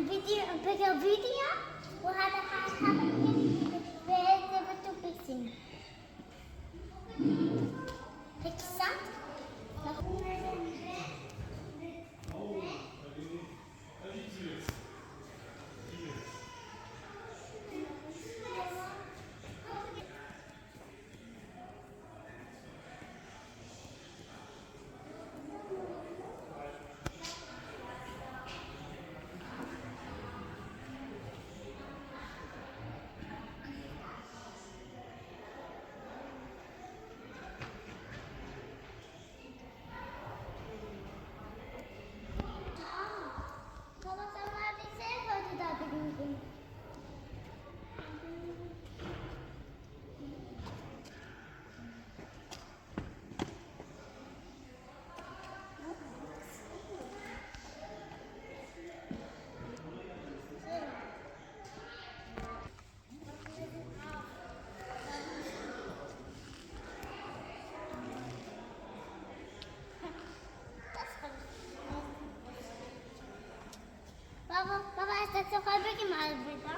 Video, een beetje video. We hadden gaan in de hebben toen fixing. Interessant. Baba, is dat toch een beetje maar?